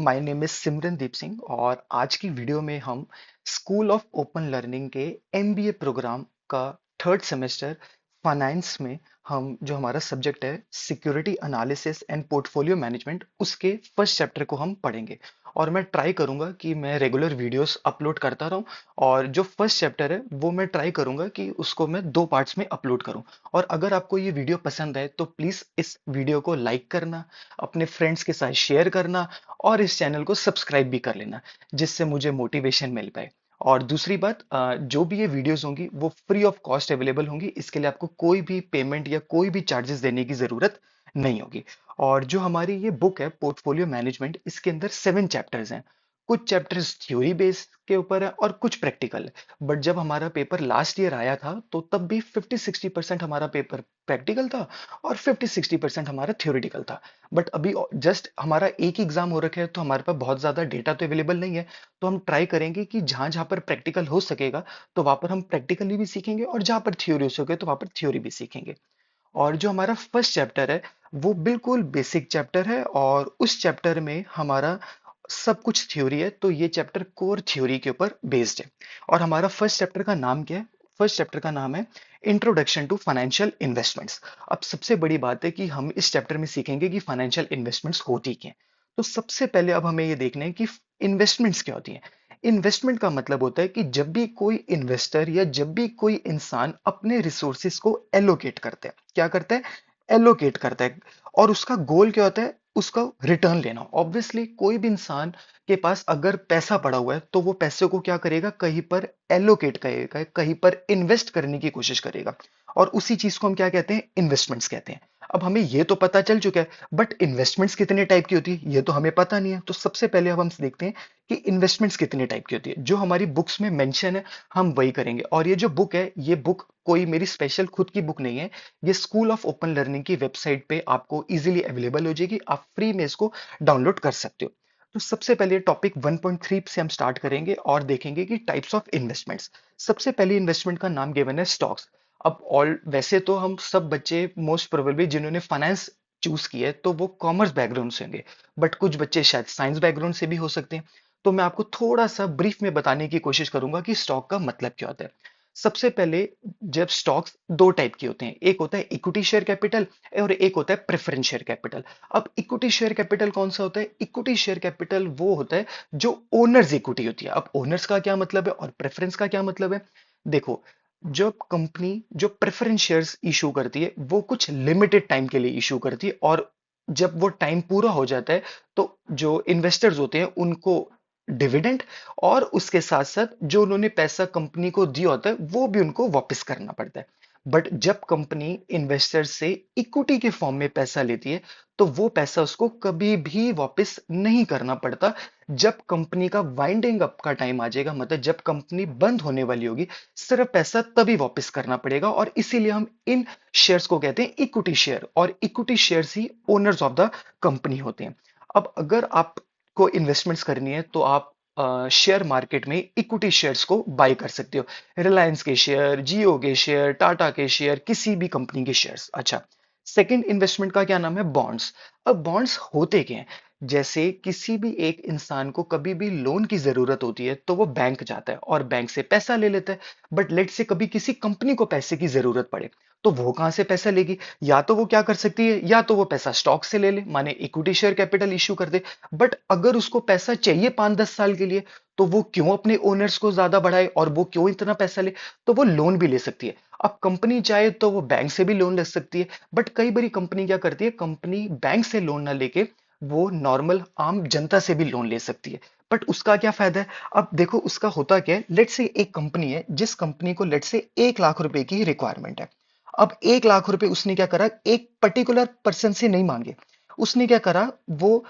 My name is Simrandeep Singh और आज की वीडियो में हम स्कूल ऑफ ओपन लर्निंग के एमबीए प्रोग्राम का थर्ड सेमेस्टर फाइनेंस में हम जो हमारा सब्जेक्ट है security analysis and portfolio management उसके फर्स्ट चैप्टर को हम पढ़ेंगे। और मैं ट्राई करूंगा कि मैं रेगुलर वीडियोस अपलोड करता रहूं और जो फर्स्ट चैप्टर है वो मैं ट्राई करूंगा कि उसको मैं 2 पार्ट्स में अपलोड करूं। और अगर आपको ये वीडियो पसंद है तो प्लीज इस वीडियो को लाइक करना, अपने फ्रेंड्स के साथ शेयर करना और इस चैनल को सब्सक्राइब भी कर लेना, जिससे मुझे मोटिवेशन मिल पाए। और दूसरी बात, जो भी ये वीडियोस होंगी वो फ्री ऑफ कॉस्ट अवेलेबल होंगी। इसके लिए आपको कोई भी पेमेंट या कोई भी चार्जेस देने की जरूरत नहीं होगी। और जो हमारी ये बुक है पोर्टफोलियो मैनेजमेंट, इसके अंदर 7 चैप्टर्स हैं। कुछ चैप्टर्स थ्योरी बेस्ड के ऊपर है और कुछ प्रैक्टिकल है। बट जब हमारा पेपर लास्ट ईयर आया था तो तब भी 50-60% हमारा पेपर प्रैक्टिकल था और 50-60% हमारा थ्योरेटिकल था। बट अभी जस्ट हमारा एक ही एग्जाम हो रखा है तो हमारे पास बहुत ज्यादा डेटा तो अवेलेबल नहीं है। तो हम ट्राई करेंगे कि जहां जहां पर प्रैक्टिकल हो सकेगा तो वहां पर हम प्रैक्टिकली भी सीखेंगे और जहां पर थ्योरी हो सके तो वहां पर थ्योरी भी सीखेंगे। और जो हमारा फर्स्ट चैप्टर है वो बिल्कुल बेसिक चैप्टर है और उस चैप्टर में हमारा सब कुछ थ्योरी है। तो ये चैप्टर कोर थ्योरी के ऊपर बेस्ड है। और हमारा फर्स्ट चैप्टर का नाम क्या है? फर्स्ट चैप्टर का नाम है इंट्रोडक्शन टू फाइनेंशियल इन्वेस्टमेंट्स। अब सबसे बड़ी बात है कि हम इस चैप्टर में सीखेंगे कि फाइनेंशियल इन्वेस्टमेंट्स होती क्या हैं। तो सबसे पहले अब हमें ये देखना है कि इन्वेस्टमेंट्स क्या होती हैं। इन्वेस्टमेंट का मतलब होता है कि जब भी कोई इन्वेस्टर या जब भी कोई इंसान अपने रिसोर्सेज को एलोकेट करता है, क्या करता है? एलोकेट करता है। और उसका गोल क्या होता है? उसका रिटर्न लेना। ऑब्वियसली कोई भी इंसान के पास अगर पैसा पड़ा हुआ है तो वो पैसे को क्या करेगा? कहीं पर एलोकेट करेगा, कहीं पर इन्वेस्ट करने की कोशिश करेगा। और उसी चीज को हम क्या कहते हैं? इन्वेस्टमेंट्स कहते हैं। अब हमें ये तो पता चल चुका है, बट इन्वेस्टमेंट्स कितने टाइप की होती है ये तो हमें पता नहीं है। तो सबसे पहले अब हम देखते हैं कि इन्वेस्टमेंट्स कितने टाइप की होती है। जो हमारी बुक्स में मेंशन है हम वही करेंगे। और ये जो बुक है ये बुक कोई मेरी स्पेशल खुद की बुक नहीं है। ये स्कूल ऑफ ओपन लर्निंग की वेबसाइट पे आपको इजीली अवेलेबल हो जाएगी। आप फ्री में इसको डाउनलोड कर सकते हो। तो सबसे पहले टॉपिक 1.3 से हम स्टार्ट करेंगे और देखेंगे कि टाइप्स ऑफ इन्वेस्टमेंट्स। सबसे पहली इन्वेस्टमेंट का नाम गिवन है स्टॉक्स। अब ऑल वैसे तो हम सब बच्चे मोस्ट प्रोबेबली जिन्होंने फाइनेंस चूज किया है तो वो कॉमर्स बैकग्राउंड से होंगे। बट कुछ बच्चे शायद साइंस बैकग्राउंड से भी हो सकते हैं। तो मैं आपको थोड़ा सा ब्रीफ में बताने की कोशिश करूंगा कि स्टॉक का मतलब क्या होता है। सबसे पहले, जब स्टॉक्स 2 टाइप के होते हैं, एक होता है इक्विटी शेयर कैपिटल और एक होता है प्रेफरेंस शेयर कैपिटल। अब इक्विटी शेयर कैपिटल कौन सा होता है? इक्विटी शेयर कैपिटल वो होता है जो ओनर्स इक्विटी होती है। अब ओनर्स का क्या मतलब है और प्रेफरेंस का क्या मतलब है? देखो, जब कंपनी जो प्रेफरेंस शेयर्स इशू करती है वो कुछ लिमिटेड टाइम के लिए इशू करती है और जब वो टाइम पूरा हो जाता है तो जो इन्वेस्टर्स होते हैं उनको डिविडेंड और उसके साथ साथ जो उन्होंने पैसा कंपनी को दिया होता है वो भी उनको वापस करना पड़ता है। बट जब कंपनी इन्वेस्टर से इक्विटी के फॉर्म में पैसा लेती है तो वो पैसा उसको कभी भी वापस नहीं करना पड़ता। जब कंपनी का वाइंडिंग अप का टाइम आ जाएगा, मतलब जब कंपनी बंद होने वाली होगी, सिर्फ पैसा तभी वापस करना पड़ेगा। और इसीलिए हम इन शेयर्स को कहते हैं इक्विटी शेयर और equity shares he owners of the company होते हैं। अब अगर आपको इन्वेस्टमेंट्स करनी है तो आप शेयर मार्केट में इक्विटी शेयर्स को बाय कर सकते हो। रिलायंस के शेयर, जियो के शेयर, टाटा के शेयर, किसी भी कंपनी के शेयर्स। अच्छा, सेकंड इन्वेस्टमेंट का क्या नाम है? बॉन्ड्स। अब बॉन्ड्स होते क्या हैं? जैसे किसी भी एक इंसान को कभी भी लोन की जरूरत होती है तो वो बैंक जाता है और बैंक से पैसा ले लेता है। बट लेट से कभी किसी कंपनी को पैसे की जरूरत पड़े तो वो कहां से पैसा लेगी? या तो वो क्या कर सकती है, या तो वो पैसा स्टॉक से ले ले, माने इक्विटी शेयर कैपिटल इश्यू कर दे। बट अगर उसको पैसा चाहिए 5-10 साल के लिए तो वो क्यों अपने ओनर्स को ज्यादा बढ़ाए और वो क्यों इतना पैसा ले? तो वो लोन भी ले सकती है। अब कंपनी चाहे तो वो बैंक से भी लोन ले सकती है। बट कई बड़ी कंपनी क्या करती है, कंपनी बैंक से लोन ना लेके वो नॉर्मल आम जनता से भी लोन ले सकती है। बट उसका क्या फायदा है? अब देखो उसका होता क्या है। लेट से एक कंपनी है जिस कंपनी को लेट से 1 लाख रुपए की रिक्वायरमेंट है। अब 1 लाख रुपए उसने क्या करा, एक पर्टिकुलर पर्सन से नहीं मांगे। उसने क्या करा, वो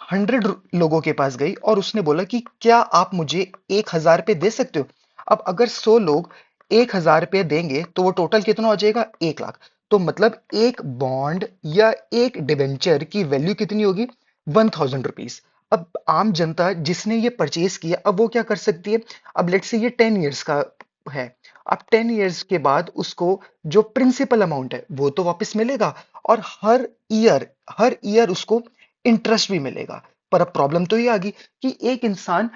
100 लोगों के पास गई और उसने बोला कि क्या आप मुझे 1,000 रुपये दे सकते हो? अब अगर 100 लोग 1,000 रुपये देंगे तो वो टोटल कितना हो जाएगा? 1 लाख। तो मतलब एक बॉन्ड या एक डिवेंचर की वैल्यू कितनी होगी? 1,000 रुपीज। अब आम जनता जिसने ये परचेज किया अब वो क्या कर सकती है? अब लेट से ये 10 ईयर्स का है। अब 10 ईयर्स के बाद उसको जो प्रिंसिपल अमाउंट है वो तो वापस मिलेगा और हर ईयर उसको इंटरेस्ट भी मिलेगा। पर अब प्रॉब्लम तो ये आ गई कि एक इंसान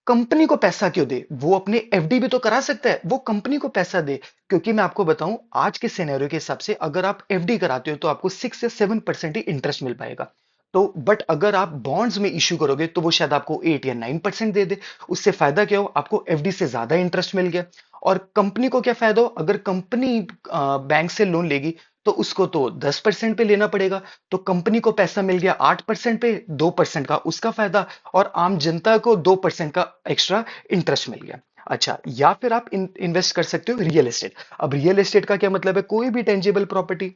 कंपनी को पैसा क्यों दे? वो अपने एफडी भी तो करा सकता है, वो कंपनी को पैसा दे। क्योंकि मैं आपको बताऊं, आज के सिनेरियो के हिसाब से अगर आप एफडी कराते हो तो आपको 6 या 7% ही इंटरेस्ट मिल पाएगा। तो बट अगर आप बॉन्ड्स में इश्यू करोगे तो वो शायद आपको 8 या 9% दे दे। उससे फायदा क्या हो, आपको एफडी से ज्यादा इंटरेस्ट मिल गया। और कंपनी को क्या फायदा हो, अगर कंपनी बैंक से लोन लेगी तो उसको तो 10% पे लेना पड़ेगा। तो कंपनी को पैसा मिल गया 8% पे, 2% का उसका फायदा, और आम जनता को 2% का एक्स्ट्रा इंटरेस्ट मिल गया। अच्छा, या फिर आप इन्वेस्ट कर सकते हो रियल एस्टेट। अब रियल एस्टेट का क्या मतलब है, कोई भी टेंजिबल प्रॉपर्टी।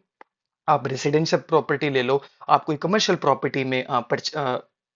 आप रेसिडेंशियल प्रॉपर्टी ले लो, आप कोई कमर्शियल प्रॉपर्टी में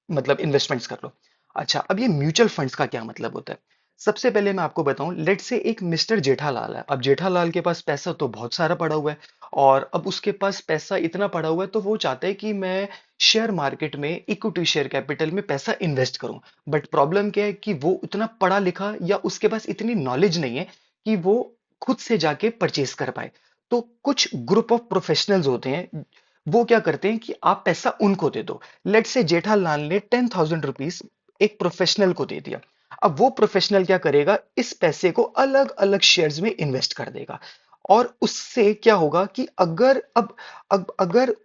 मतलब इन्वेस्टमेंट्स कर लो। अच्छा, अब ये म्यूचुअल फंड्स का क्या मतलब होता है। सबसे पहले मैं आपको बताऊं, लेट से एक मिस्टर जेठालाल है। अब जेठालाल के पास पैसा तो बहुत सारा पड़ा हुआ है, और अब उसके पास पैसा इतना पड़ा हुआ है तो वो चाहता है कि मैं शेयर मार्केट में इक्विटी शेयर कैपिटल में पैसा इन्वेस्ट करूं। बट प्रॉब्लम क्या है कि वो उतना पढ़ा लिखा या उसके पास इतनी नॉलेज नहीं है कि वो खुद से जाके परचेस कर पाए। तो कुछ ग्रुप ऑफ प्रोफेशनल्स होते हैं, वो क्या करते हैं कि आप पैसा उनको दे दो। लेट से जेठालाल ने 10,000 रुपीज एक प्रोफेशनल को दे दिया। अब वो प्रोफेशनल क्या करेगा, इस पैसे को अलग अलग शेयर्स में इन्वेस्ट कर देगा। और उससे क्या होगा कि अगर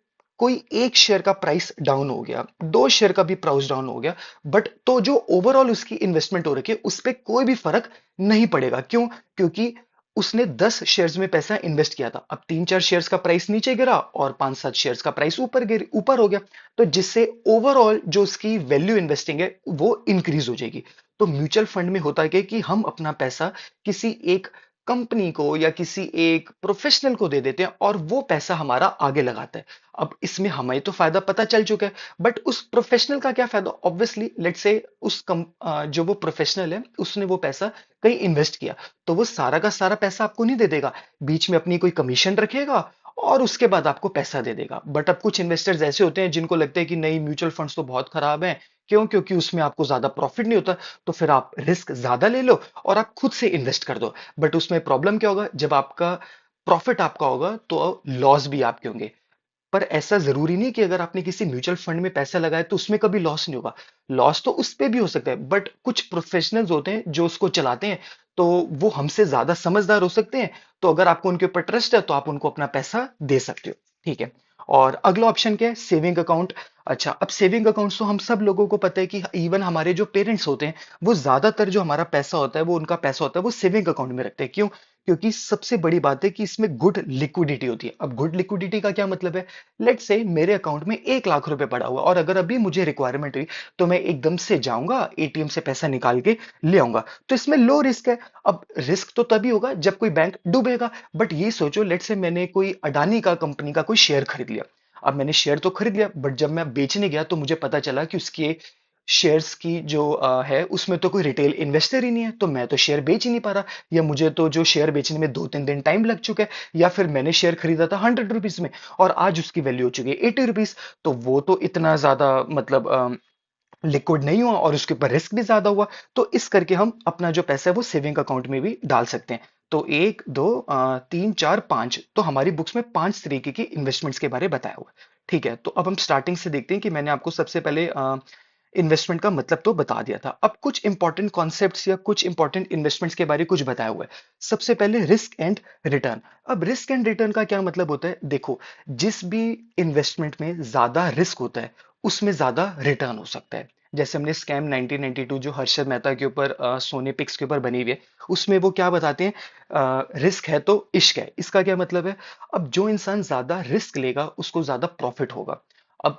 कोई एक शेयर का प्राइस डाउन हो गया, दो शेयर का भी प्राइस डाउन हो गया, बट तो जो ओवरऑल उसकी इन्वेस्टमेंट हो रखी है उस पर कोई भी फर्क नहीं पड़ेगा। क्यों? क्योंकि उसने 10 शेयर्स में पैसा इन्वेस्ट किया था, अब 3-4 शेयर्स का प्राइस नीचे गिरा और 5-7 शेयर्स का प्राइस ऊपर हो गया। तो जिससे ओवरऑल जो उसकी वैल्यू इन्वेस्टिंग है वो इंक्रीज हो जाएगी। तो म्यूचुअल फंड में होता है कि हम अपना पैसा किसी एक कंपनी को या किसी एक प्रोफेशनल को दे देते हैं और वो पैसा हमारा आगे लगाता है। अब इसमें हमें तो फायदा पता चल चुका है, बट उस प्रोफेशनल का क्या फायदा। ऑब्वियसली लेट्स से जो वो प्रोफेशनल है उसने वो पैसा कहीं इन्वेस्ट किया, तो वो सारा का सारा पैसा आपको नहीं दे देगा, बीच में अपनी कोई कमीशन रखेगा और उसके बाद आपको पैसा दे देगा। बट अब कुछ इन्वेस्टर्स ऐसे होते हैं जिनको लगता है कि नहीं, म्यूचुअल फंड्स तो बहुत खराब हैं। क्यों? क्योंकि उसमें आपको ज्यादा प्रॉफिट नहीं होता। तो फिर आप रिस्क ज्यादा ले लो और आप खुद से इन्वेस्ट कर दो। बट उसमें प्रॉब्लम क्या होगा, जब आपका प्रॉफिट आपका होगा तो लॉस भी आपके होंगे। पर ऐसा जरूरी नहीं कि अगर आपने किसी म्यूचुअल फंड में पैसा लगाया तो उसमें कभी लॉस नहीं होगा। लॉस तो उस पे भी हो सकता है, बट कुछ प्रोफेशनल्स होते हैं जो उसको चलाते हैं, तो वो हमसे ज्यादा समझदार हो सकते हैं। तो अगर आपको उनके ऊपर ट्रस्ट है तो आप उनको अपना पैसा दे सकते हो। ठीक है। और अगला ऑप्शन क्या है, सेविंग अकाउंट। अच्छा, अब सेविंग अकाउंट तो हम सब लोगों को पता है कि इवन हमारे जो पेरेंट्स होते हैं वो ज्यादातर जो हमारा पैसा होता है, वो उनका पैसा होता है वो सेविंग अकाउंट में रखते हैं। क्यों? क्योंकि सबसे बड़ी बात है कि इसमें गुड लिक्विडिटी होती है। अब गुड लिक्विडिटी का क्या मतलब है, लेट्स से मेरे अकाउंट में 1 लाख रुपए पड़ा हुआ और अगर अभी मुझे रिक्वायरमेंट हुई तो मैं एकदम से जाऊंगा एटीएम से पैसा निकाल के ले आऊंगा। तो इसमें लो रिस्क है। अब रिस्क तो तभी होगा जब कोई बैंक डूबेगा। बट ये सोचो, लेट्स से मैंने कोई अडानी का कंपनी का कोई शेयर खरीद लिया। अब मैंने शेयर तो खरीद लिया, बट जब मैं बेचने गया तो मुझे पता चला कि उसके शेयर्स की जो है उसमें तो कोई रिटेल इन्वेस्टर ही नहीं है, तो मैं तो शेयर बेच ही नहीं पा रहा। या मुझे तो जो शेयर बेचने में 2-3 दिन टाइम लग चुका है, या फिर मैंने शेयर खरीदा था 100 रुपीज में और आज उसकी वैल्यू हो चुकी है 80 रुपीज। तो वो तो इतना ज्यादा मतलब लिक्विड नहीं हुआ और उसके ऊपर रिस्क भी ज्यादा हुआ। तो इस करके हम अपना जो पैसा है वो सेविंग अकाउंट में भी डाल सकते हैं। तो 1, 2, 3, 4, 5, तो हमारी बुक्स में 5 तरीके की इन्वेस्टमेंट्स के बारे में बताया हुआ है। ठीक है, तो अब हम स्टार्टिंग से देखते हैं कि मैंने आपको सबसे पहले इन्वेस्टमेंट का मतलब तो बता दिया था। अब कुछ इंपॉर्टेंट कॉन्सेप्ट्स या कुछ इंपॉर्टेंट इन्वेस्टमेंट्स के बारे में कुछ बताया हुआ है। सबसे पहले रिस्क एंड रिटर्न। अब रिस्क एंड रिटर्न का क्या मतलब होता है, देखो, जिस भी इन्वेस्टमेंट में ज्यादा रिस्क होता है उसमें ज्यादा रिटर्न हो सकता है। जैसे हमने स्कैम 1992 जो हर्षद मेहता के ऊपर सोने पिक्स के ऊपर बनी हुई है, उसमें वो क्या बताते हैं, रिस्क है तो इश्क है। इसका क्या मतलब है, अब जो इंसान ज्यादा रिस्क लेगा उसको ज्यादा प्रॉफिट होगा। अब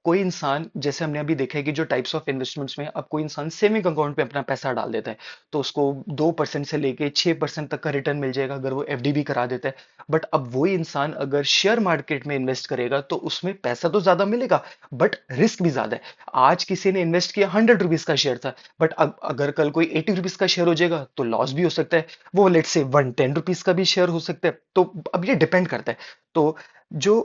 कोई इंसान, जैसे हमने अभी देखा है कि जो टाइप्स ऑफ इन्वेस्टमेंट्स में अब कोई इंसान सेविंग अकाउंट पे अपना पैसा डाल देता है तो उसको 2% से लेके 6% तक का रिटर्न मिल जाएगा अगर वो एफडी भी करा देता है। बट अब वही इंसान अगर शेयर मार्केट में इन्वेस्ट करेगा तो उसमें पैसा तो ज्यादा मिलेगा, बट रिस्क भी ज्यादा है। आज किसी ने इन्वेस्ट किया 100 रुपीज का शेयर था, बट अब अगर कल कोई 80 रुपीज का शेयर हो जाएगा तो लॉस भी हो सकता है। वो लेट से 110 रुपीज का भी शेयर हो सकता है। तो अब ये डिपेंड करता है। तो जो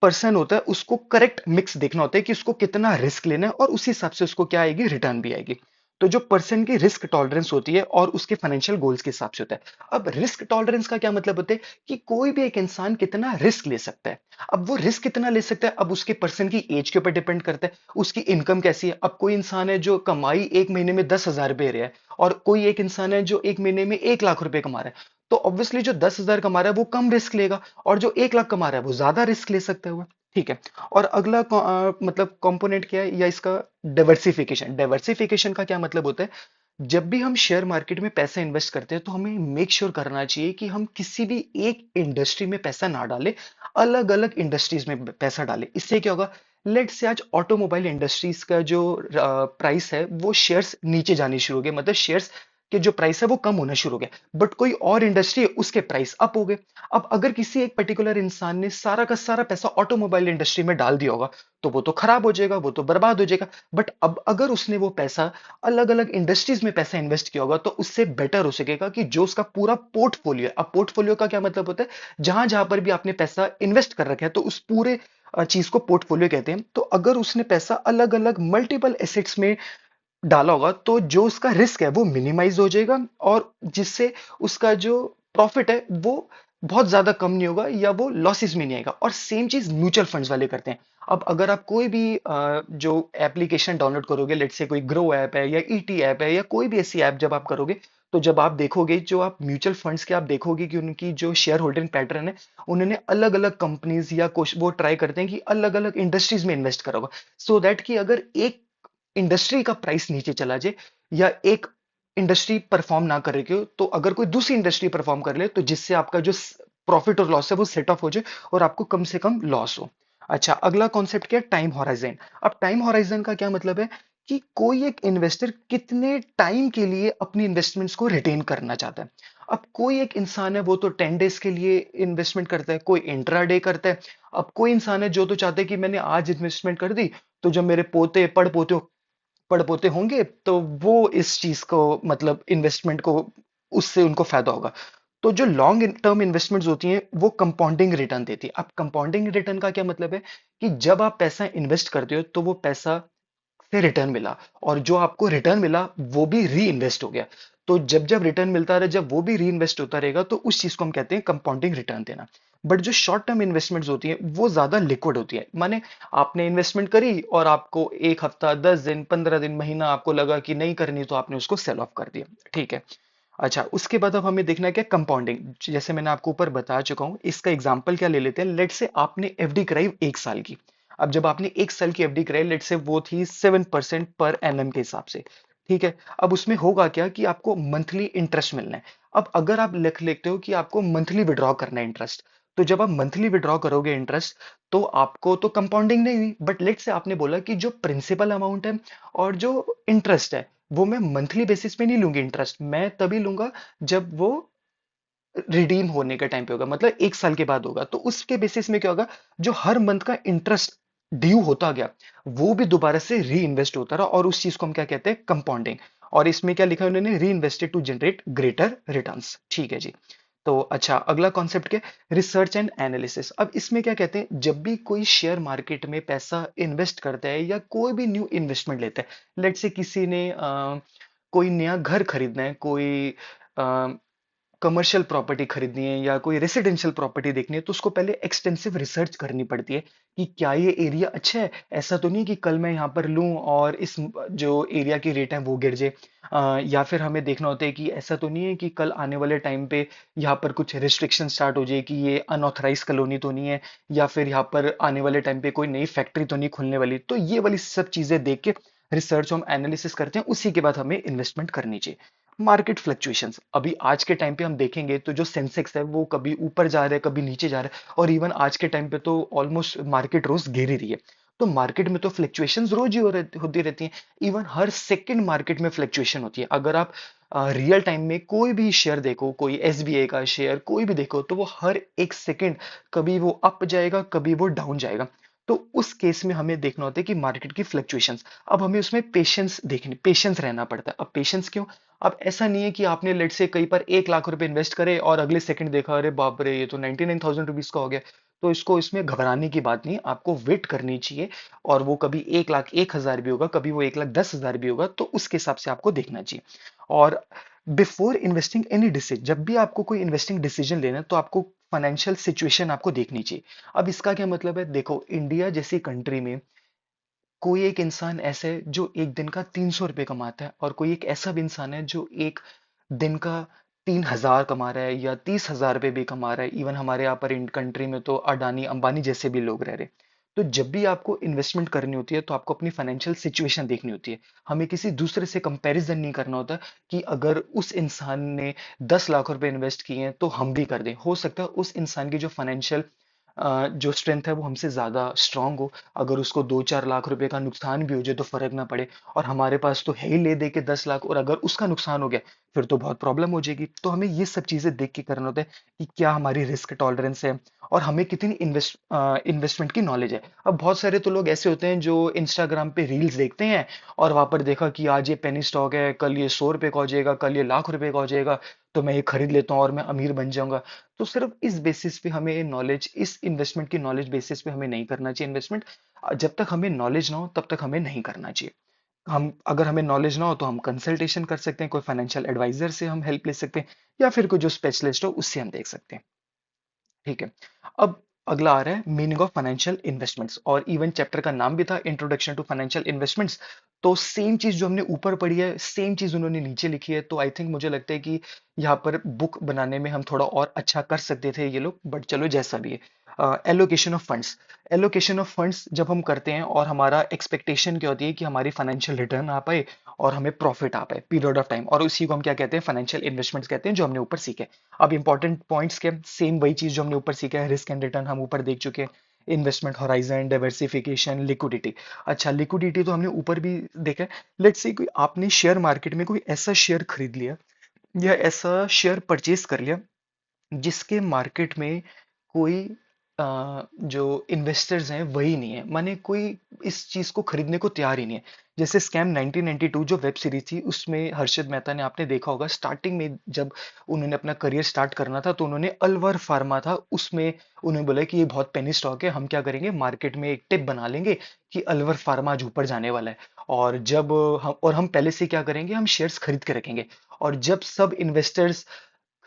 पर्सन होता है उसको करेक्ट मिक्स देखना होता है कि उसको कितना रिस्क लेना है और उसी हिसाब से उसको क्या आएगी, रिटर्न भी आएगी। तो जो पर्सन की रिस्क टॉलरेंस होती है और उसके फाइनेंशियल गोल्स के हिसाब से होता है। अब रिस्क टॉलरेंस का क्या मतलब होता है कि कोई भी एक इंसान कितना रिस्क ले सकता है। अब वो रिस्क कितना ले सकता है, अब उसके पर्सन की एज के ऊपर डिपेंड करता है, उसकी इनकम कैसी है। अब कोई इंसान है जो कमाई एक महीने में 10,000 रुपए रहा है, और कोई एक इंसान है जो एक महीने में 1 लाख रुपए कमा रहा है, तो ऑब्वियसली जो 10,000 कमा रहा है वो कम रिस्क लेगा, और जो 1 लाख कमा रहा है वो ज्यादा रिस्क ले सकता है वो। ठीक है। और अगला मतलब कंपोनेंट क्या है, या इसका डाइवर्सिफिकेशन। डाइवर्सिफिकेशन का क्या मतलब होता है, जब भी हम शेयर मार्केट में पैसा इन्वेस्ट करते हैं तो हमें मेक श्योर करना चाहिए कि हम किसी भी एक इंडस्ट्री में पैसा ना डालें, अलग अलग इंडस्ट्रीज में पैसा डालें। इससे क्या होगा, लेट से आज ऑटोमोबाइल इंडस्ट्रीज का जो प्राइस है वो शेयर्स नीचे जाने शुरू हो गए, मतलब शेयर्स के जो प्राइस है वो कम होना शुरू हो गया, बट कोई और इंडस्ट्री है उसके प्राइस अप हो गए। अब अगर किसी एक पर्टिकुलर इंसान ने सारा का सारा पैसा ऑटोमोबाइल इंडस्ट्री में डाल दिया होगा, तो वो तो खराब हो जाएगा, वो तो बर्बाद हो जाएगा। बट अब अगर उसने वो पैसा अलग अलग इंडस्ट्रीज में पैसा इन्वेस्ट किया होगा, तो उससे बेटर हो सकेगा कि जो उसका पूरा पोर्टफोलियो है। अब पोर्टफोलियो का क्या मतलब होता है, जहां जहां पर भी आपने पैसा इन्वेस्ट कर रखा है तो उस पूरे चीज को पोर्टफोलियो कहते हैं। तो अगर उसने पैसा अलग अलग मल्टीपल एसेट्स में डाला होगा, तो जो उसका रिस्क है वो मिनिमाइज हो जाएगा, और जिससे उसका जो प्रॉफिट है वो बहुत ज्यादा कम नहीं होगा, या वो लॉसेस में नहीं आएगा। और सेम चीज म्यूचुअल फंड्स वाले करते हैं। अब अगर आप कोई भी जो एप्लीकेशन डाउनलोड करोगे, लेट से कोई ग्रो ऐप है या ईटी ऐप है या कोई भी ऐसी ऐप जब आप करोगे, तो जब आप देखोगे, जो आप म्यूचुअल फंड्स के आप देखोगे कि उनकी जो शेयर होल्डिंग पैटर्न है, उन्होंने अलग अलग कंपनीज या कुछ वो ट्राई करते हैं कि अलग अलग इंडस्ट्रीज में इन्वेस्ट करा होगा, सो दैट कि अगर एक इंडस्ट्री का प्राइस नीचे चला जाए, या एक इंडस्ट्री परफॉर्म ना कर रही हो, तो अगर कोई दूसरी इंडस्ट्री परफॉर्म कर ले, तो जिससे आपका जो प्रॉफिट और लॉस है वो सेट ऑफ हो जाए, और आपको कम से कम लॉस हो। अच्छा, अगला कॉन्सेप्ट क्या है, टाइम हॉराइजन। अब टाइम हॉराइजन का क्या मतलब है कि कोई एक इन्वेस्टर कितने टाइम के लिए अपनी इन्वेस्टमेंट्स को रिटेन करना चाहता है। अब कोई एक इंसान है वो तो 10 डेज के लिए इन्वेस्टमेंट करता है, कोई इंट्राडे करता है। अब कोई इंसान है जो तो चाहता है कि मैंने आज इन्वेस्टमेंट कर दी, तो जब मेरे पोते पढ़ पोते होंगे तो वो इस चीज को, मतलब इन्वेस्टमेंट को, उससे उनको फायदा होगा। तो जो लॉन्ग टर्म इन्वेस्टमेंट्स होती हैं वो कंपाउंडिंग रिटर्न देती है। अब कंपाउंडिंग रिटर्न का क्या मतलब है कि जब आप पैसा इन्वेस्ट करते हो तो वो पैसा से रिटर्न मिला, और जो आपको रिटर्न मिला वो भी री इन्वेस्ट हो गया। तो जब जब रिटर्न मिलता रहे, जब वो भी री इन्वेस्ट होता रहेगा, तो उस चीज को हम कहते हैं कंपाउंडिंग रिटर्न देना। बट जो शॉर्ट टर्म इन्वेस्टमेंट्स होती हैं वो ज्यादा लिक्विड होती है, माने आपने इन्वेस्टमेंट करी और आपको एक हफ्ता, 10 दिन, 15 दिन, महीना आपको लगा कि नहीं करनी, तो आपने उसको सेल ऑफ कर दिया। ठीक है। अच्छा, उसके बाद अब हमें देखना है क्या, कंपाउंडिंग। जैसे मैंने आपको ऊपर बता चुका हूं, इसका एग्जांपल क्या ले लेते हैं, लेट से आपने एफडी कराई 1 साल की। अब जब आपने 1 साल की एफडी कराई, लेट से वो थी 7% पर एनएम के हिसाब से। ठीक है। अब उसमें होगा क्या कि आपको मंथली इंटरेस्ट मिलना है। अब अगर आप लिख लेते हो कि आपको मंथली विड्रॉ करना है इंटरेस्ट, तो जब आप मंथली विड्रॉ करोगे इंटरेस्ट, तो आपको तो कंपाउंडिंग नहीं हुई, बट लेट से आपने बोला कि जो प्रिंसिपल अमाउंट है और जो इंटरेस्ट है, वो मैं मंथली बेसिस पे नहीं लूंगी, इंटरेस्ट मैं तभी लूंगा जब वो रिडीम होने के टाइम पे होगा, मतलब 1 साल के बाद होगा। तो उसके बेसिस में क्या होगा, जो हर मंथ का इंटरेस्ट ड्यू होता गया, वो भी दोबारा से री इन्वेस्ट होता रहा, और उस चीज को हम क्या कहते हैं, कंपाउंडिंग। और इसमें क्या लिखा है उन्होंने, re invested to generate greater returns. ठीक है जी। तो अच्छा, अगला कॉन्सेप्ट क्या, रिसर्च एंड एनालिसिस। अब इसमें क्या कहते हैं, जब भी कोई शेयर मार्केट में पैसा इन्वेस्ट करता है या कोई भी न्यू इन्वेस्टमेंट लेता है, लेट से किसी ने कोई नया घर खरीदना है, कोई कमर्शियल प्रॉपर्टी खरीदनी है या कोई रेसिडेंशियल प्रॉपर्टी देखनी है, तो उसको पहले एक्सटेंसिव रिसर्च करनी पड़ती है कि क्या ये एरिया अच्छा है। ऐसा तो नहीं कि कल मैं यहाँ पर लूं और इस जो एरिया की रेट है वो गिर जाए। या फिर हमें देखना होता है कि ऐसा तो नहीं है कि कल आने वाले टाइम पे यहाँ पर कुछ रिस्ट्रिक्शन स्टार्ट हो जाए कि ये अनऑथराइज कॉलोनी तो नहीं है, या फिर यहाँ पर आने वाले टाइम पे कोई नई फैक्ट्री तो नहीं खुलने वाली। तो ये वाली सब चीजें देख के रिसर्च हम एनालिसिस करते हैं, उसी के बाद हमें इन्वेस्टमेंट करनी चाहिए। मार्केट फ्लक्चुएशंस, अभी आज के टाइम पे हम देखेंगे तो जो सेंसेक्स है वो कभी ऊपर जा रहा है, कभी नीचे जा रहा है, और इवन आज के टाइम पे तो ऑलमोस्ट मार्केट रोज गिर ही रही है। तो मार्केट में तो फ्लक्चुएशंस रोज ही होती रहती हैं। इवन हर सेकंड मार्केट में फ्लक्चुएशन होती है। अगर आप रियल टाइम में कोई भी शेयर देखो, कोई एसबीआई का शेयर कोई भी देखो, तो वो हर एक सेकंड कभी वो अप जाएगा, कभी वो डाउन जाएगा। तो उस केस में हमें देखना होता है कि मार्केट की फ्लक्चुएशंस, अब हमें उसमें पेशेंस देखनी, पेशेंस रहना पड़ता है। अब पेशेंस क्यों, अब ऐसा नहीं है कि आपने लेट से कहीं पर 1 लाख रुपए इन्वेस्ट करे और अगले सेकंड देखा, अरे बाप रे ये तो 99,000 रुपीज का हो गया, तो इसको इसमें घबराने की बात नहीं, आपको वेट करनी चाहिए। और वो कभी 1 लाख 1 हजार भी होगा, कभी वो 1 लाख 10 हजार भी होगा, तो उसके हिसाब से आपको देखना चाहिए। और बिफोर इन्वेस्टिंग एनी डिसीजन, जब भी आपको कोई इन्वेस्टिंग डिसीजन लेना है तो आपको फाइनेंशियल सिचुएशन आपको देखनी चाहिए। अब इसका क्या मतलब है, देखो इंडिया जैसी कंट्री में कोई एक इंसान ऐसा है जो एक दिन का 300 रुपये कमाता है, और कोई एक ऐसा भी इंसान है जो एक दिन का 3 हजार कमा रहा है या 30 हजार रुपये भी कमा रहा है। इवन हमारे यहाँ पर इन कंट्री में तो अडानी अंबानी जैसे भी लोग रह रहे हैं। तो जब भी आपको इन्वेस्टमेंट करनी होती है तो आपको अपनी फाइनेंशियल सिचुएशन देखनी होती है। हमें किसी दूसरे से कंपैरिजन नहीं करना होता कि अगर उस इंसान ने 10 लाख रुपए इन्वेस्ट किए हैं तो हम भी कर दें। हो सकता है उस इंसान की जो फाइनेंशियल जो स्ट्रेंथ है वो हमसे ज्यादा स्ट्रांग हो। अगर उसको 2-4 लाख रुपए का नुकसान भी हो जाए तो फर्क ना पड़े, और हमारे पास तो है ही ले दे के 10 लाख, और अगर उसका नुकसान हो गया फिर तो बहुत प्रॉब्लम हो जाएगी। तो हमें ये सब चीजें देख के करना होता है कि क्या हमारी रिस्क टॉलरेंस है, और हमें कितनी इन्वेस्टमेंट की नॉलेज है। अब बहुत सारे तो लोग ऐसे होते हैं जो इंस्टाग्राम पे रील्स देखते हैं, और वहां पर देखा कि आज ये पेनी स्टॉक है, कल ये 100 रुपए का हो जाएगा, कल ये लाख रुपए का हो जाएगा, तो मैं ये खरीद लेता हूँ और मैं अमीर बन जाऊंगा। तो सिर्फ इस बेसिस पे हमें नॉलेज, इस इन्वेस्टमेंट की नॉलेज बेसिस पे हमें नहीं करना चाहिए इन्वेस्टमेंट। जब तक हमें नॉलेज ना हो तब तक हमें नहीं करना चाहिए। हम अगर हमें नॉलेज ना हो तो हम कंसल्टेशन कर सकते हैं, कोई फाइनेंशियल एडवाइजर से हम हेल्प ले सकते हैं, या फिर कोई जो स्पेशलिस्ट हो उससे हम देख सकते हैं। ठीक है। अब अगला आ रहा है मीनिंग ऑफ फाइनेंशियल इन्वेस्टमेंट्स, और इवन चैप्टर का नाम भी था इंट्रोडक्शन टू फाइनेंशियल इन्वेस्टमेंट्स। तो सेम चीज जो हमने ऊपर पढ़ी है सेम चीज उन्होंने नीचे लिखी है। तो आई थिंक मुझे लगता है कि यहाँ पर बुक बनाने में हम थोड़ा और अच्छा कर सकते थे ये लोग, बट चलो जैसा भी है। Allocation of funds, allocation of funds जब हम करते हैं और हमारा एक्सपेक्टेशन क्या होती है कि हमारी फाइनेंशियल रिटर्न आ पाए और हमें प्रॉफिट आ पाए पीरियड ऑफ टाइम, और उसी को हम क्या कहते हैं, फाइनेंशियल इन्वेस्टमेंट्स कहते हैं, जो हमने ऊपर सीखे। अब इंपॉर्टेंट पॉइंट्स के सेम वही चीज जो हमने ऊपर सीखा है, रिस्क एंड रिटर्न हम ऊपर देख चुके हैं, इन्वेस्टमेंट हॉराइजन, डाइवर्सिफिकेशन, लिक्विडिटी। अच्छा, लिक्विडिटी तो हमने ऊपर भी देखा है। लेट्स से कोई आपने शेयर मार्केट में कोई ऐसा शेयर खरीद लिया या ऐसा शेयर परचेज कर लिया जिसके मार्केट में कोई जो इन्वेस्टर्स हैं वही नहीं है, माने कोई इस चीज को खरीदने को तैयार ही नहीं है। जैसे स्कैम 1992 जो वेब सीरीज थी, उसमें हर्षद मेहता ने, आपने देखा होगा स्टार्टिंग में जब उन्होंने अपना करियर स्टार्ट करना था तो उन्होंने अलवर फार्मा था उसमें, उन्होंने बोला कि ये बहुत पेनी स्टॉक है, हम क्या करेंगे मार्केट में एक टिप बना लेंगे कि अलवर फार्मा आज ऊपर जाने वाला है। और हम पहले से क्या करेंगे, हम शेयर्स खरीद के रखेंगे, और जब सब इन्वेस्टर्स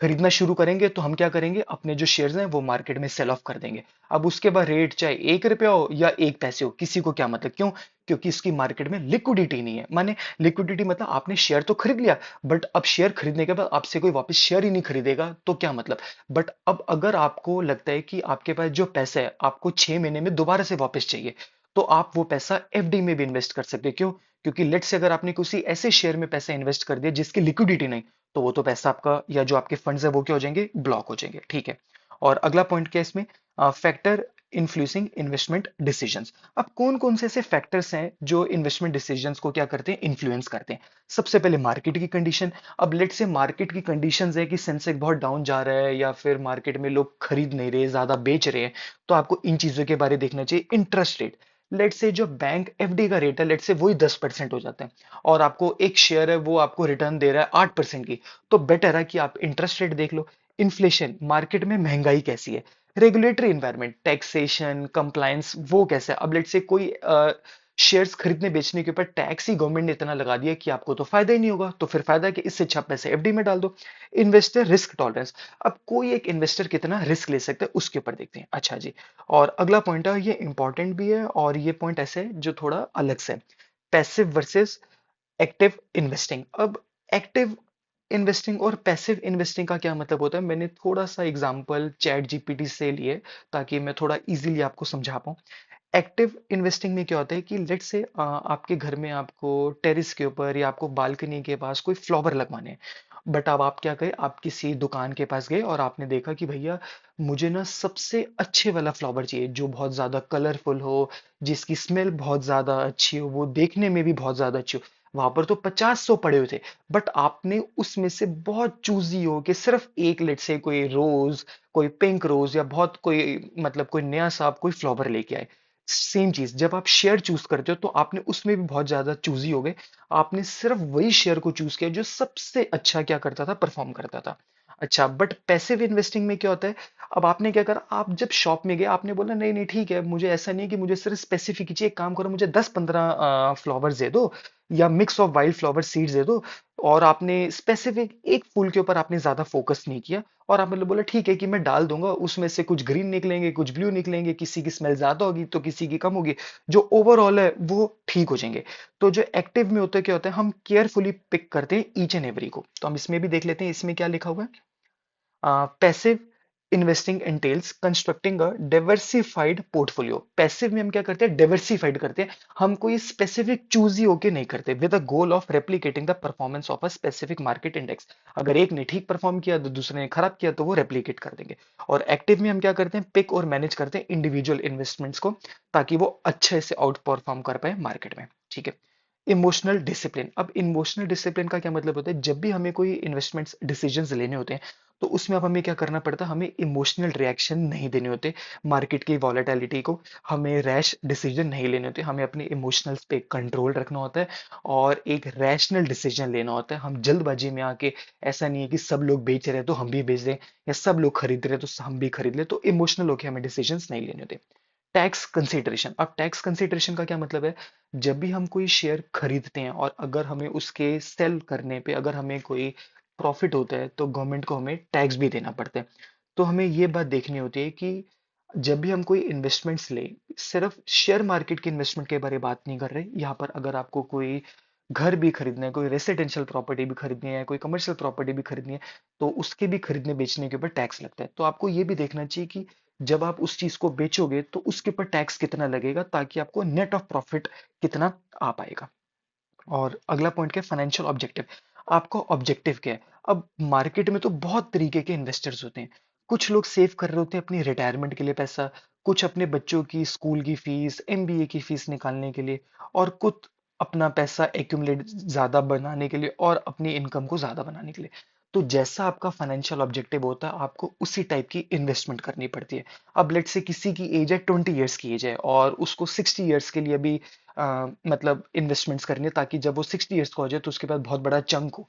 खरीदना शुरू करेंगे तो हम क्या करेंगे, अपने जो शेयर्स हैं वो मार्केट में सेल ऑफ कर देंगे। अब उसके बाद रेट चाहे 1 रुपया हो या 1 पैसे हो, किसी को क्या मतलब, क्यों? क्योंकि इसकी मार्केट में लिक्विडिटी नहीं है। माने लिक्विडिटी मतलब आपने शेयर तो खरीद लिया, बट अब शेयर खरीदने के बाद आपसे कोई वापस शेयर ही नहीं खरीदेगा, तो क्या मतलब। बट अब अगर आपको लगता है कि आपके पास जो पैसा है आपको 6 महीने में दोबारा से वापस चाहिए, तो आप वो पैसा एफडी में भी इन्वेस्ट कर सकते हैं। क्यों? क्योंकि लेट से अगर आपने किसी ऐसे शेयर में पैसा इन्वेस्ट कर दिया जिसकी लिक्विडिटी नहीं, तो वो तो पैसा आपका या जो आपके फंड्स है वो क्या हो जाएंगे, ब्लॉक हो जाएंगे। ठीक है। और अगला पॉइंट क्या है इसमें, फैक्टर इन्फ्लुएंसिंग इन्वेस्टमेंट डिसीजंस। अब कौन कौन से ऐसे फैक्टर्स हैं जो इन्वेस्टमेंट डिसीजंस को क्या करते हैं, इन्फ्लुएंस करते हैं। सबसे पहले मार्केट की कंडीशन। अब लेट से मार्केट की कंडीशंस है कि सेंसेक्स बहुत डाउन जा रहा है, या फिर मार्केट में लोग खरीद नहीं रहे, ज्यादा बेच रहे हैं, तो आपको इन चीजों के बारे में देखना चाहिए। इंटरेस्ट रेट, लेट से जो बैंक एफडी का रेट है लेट से वही 10% हो जाता है, और आपको एक शेयर है वो आपको रिटर्न दे रहा है 8% की, तो बेटर है कि आप इंटरेस्ट रेट देख लो। इन्फ्लेशन, मार्केट में महंगाई कैसी है। रेगुलेटरी इन्वायरमेंट, टैक्सेशन, कंप्लायंस वो कैसा है। अब लेट से कोई शेयर्स खरीदने बेचने के ऊपर टैक्स ही गवर्नमेंट ने इतना लगा दिया कि आपको तो फायदा ही नहीं होगा, तो फिर फायदा है कि इससे अच्छा पैसे एफडी में डाल दो। इन्वेस्टर रिस्क टॉलरेंस, अब कोई एक इन्वेस्टर कितना रिस्क ले सकता है उसके ऊपर देखते हैं। अच्छा जी। और अगला पॉइंट है, ये इंपॉर्टेंट भी है और ये पॉइंट ऐसे है जो थोड़ा अलग से, पैसिव वर्सेस एक्टिव इन्वेस्टिंग। अब एक्टिव इन्वेस्टिंग और पैसिव इन्वेस्टिंग का क्या मतलब होता है, मैंने थोड़ा सा एग्जांपल चैट जीपीटी से लिए ताकि मैं थोड़ा इजीली आपको समझा पाऊँ। एक्टिव इन्वेस्टिंग में क्या होता है कि लेट से आपके घर में आपको टेरिस के ऊपर या आपको बालकनी के पास कोई फ्लावर लगवाने हैं, बट अब आप क्या गए, आप किसी दुकान के पास गए और आपने देखा कि भैया मुझे ना सबसे अच्छे वाला फ्लावर चाहिए जो बहुत ज्यादा कलरफुल हो, जिसकी स्मेल बहुत ज्यादा अच्छी हो, वो देखने में भी बहुत ज्यादा अच्छी हो। वहां पर तो 50 100 पड़े हुए थे, बट आपने उसमें से बहुत चूजी हो कि सिर्फ एक, लेट से कोई रोज, कोई पिंक रोज या बहुत कोई मतलब कोई नया सा आप कोई फ्लावर लेके आए। सेम चीज जब आप शेयर चूज करते हो तो आपने उसमें भी बहुत ज्यादा चूजी हो गए, आपने सिर्फ वही शेयर को चूज किया जो सबसे अच्छा क्या करता था, परफॉर्म करता था। अच्छा, बट पैसिव इन्वेस्टिंग में क्या होता है? अब आपने क्या करा, आप जब शॉप में गए आपने बोला नहीं नहीं ठीक है, मुझे ऐसा नहीं कि मुझे सिर्फ स्पेसिफिक चाहिए, एक काम करो मुझे 10-15 फ्लावर्स दे दो या mix of wild flower seeds दे दो। और आपने स्पेसिफिक एक फूल के ऊपर आपने ज्यादा फोकस नहीं किया, और आपने बोला ठीक है कि मैं डाल दूंगा, उसमें से कुछ ग्रीन निकलेंगे कुछ ब्लू निकलेंगे, किसी की स्मेल ज्यादा होगी तो किसी की कम होगी, जो ओवरऑल है वो ठीक हो जाएंगे। तो जो एक्टिव में होता है क्या होता है, हम केयरफुली पिक करते हैं ईच एंड एवरी को। तो हम इसमें भी देख लेते हैं, इसमें क्या लिखा हुआ है। पैसिव इन्वेस्टिंग entails कंस्ट्रक्टिंग अ diversified portfolio। पैसिव में हम क्या करते हैं, डाइवर्सिफाइड करते हैं। हम कोई स्पेसिफिक चूज ही होके नहीं करते, with the goal of replicating the performance of a specific market index. अगर एक ने ठीक परफॉर्म किया तो दूसरे ने खराब किया तो वो रेप्लिकेट कर देंगे। और एक्टिव में हम क्या करते हैं, पिक और मैनेज करते हैं इंडिविजुअल इन्वेस्टमेंट्स को, ताकि वो अच्छे से आउट परफॉर्म कर पाए मार्केट में। ठीक है। Emotional discipline. अब इमोशनल डिसिप्लिन का क्या मतलब होता है, जब भी हमें कोई इन्वेस्टमेंट्स डिसीजंस लेने होते हैं तो उसमें अब हमें क्या करना पड़ता है, हमें इमोशनल रिएक्शन नहीं देने होते मार्केट की वॉलेटिलिटी को। हमें रैश डिसीजन नहीं लेने होते, हमें अपने इमोशनल्स पे कंट्रोल रखना होता है और एक रैशनल डिसीजन लेना होता है। हम जल्दबाजी में आके, ऐसा नहीं है कि सब लोग बेच रहे हैं तो हम भी बेच दें, या सब लोग खरीद रहे हैं तो हम भी खरीद लें, तो इमोशनल होकर हमें डिसीजंस नहीं लेने होते। Tax consideration. अब टैक्स कंसिडरेशन का क्या मतलब है, जब भी हम कोई शेयर खरीदते हैं और अगर हमें उसके सेल करने पे अगर हमें कोई प्रॉफिट होता है तो गवर्नमेंट को हमें टैक्स भी देना पड़ता है। तो हमें ये बात देखनी होती है कि जब भी हम कोई इन्वेस्टमेंट्स ले, सिर्फ शेयर मार्केट की इन्वेस्टमेंट के बारे में बात नहीं कर रहे यहाँ पर। अगर आपको कोई घर भी खरीदना है, कोई रेसिडेंशियल प्रॉपर्टी भी खरीदनी है, कोई कमर्शियल प्रॉपर्टी भी खरीदनी है, तो उसके भी खरीदने बेचने के ऊपर टैक्स लगता है। तो आपको ये भी देखना चाहिए कि जब आप उस चीज को बेचोगे तो उसके ऊपर टैक्स कितना लगेगा, ताकि आपको नेट ऑफ प्रॉफिट कितना आ पाएगा। और अगला पॉइंट क्या है, फाइनेंशियल ऑब्जेक्टिव। आपका ऑब्जेक्टिव क्या है? अब मार्केट में तो बहुत तरीके के इन्वेस्टर्स होते हैं। कुछ लोग सेव कर रहे होते हैं अपनी रिटायरमेंट के लिए पैसा, कुछ अपने बच्चों की स्कूल की फीस, एमबीए की फीस निकालने के लिए, और कुछ अपना पैसा एक्यूमुलेट ज्यादा बनाने के लिए और अपनी इनकम को ज्यादा बनाने के लिए। तो जैसा आपका फाइनेंशियल ऑब्जेक्टिव होता है, आपको उसी टाइप की इन्वेस्टमेंट करनी पड़ती है। अब लेट से किसी की एज है 20 ईयर्स की एज है और उसको 60 ईयर्स के लिए भी मतलब इन्वेस्टमेंट्स करनी है, ताकि जब वो 60 ईयर्स का हो जाए तो उसके बाद बहुत बड़ा चंक हो।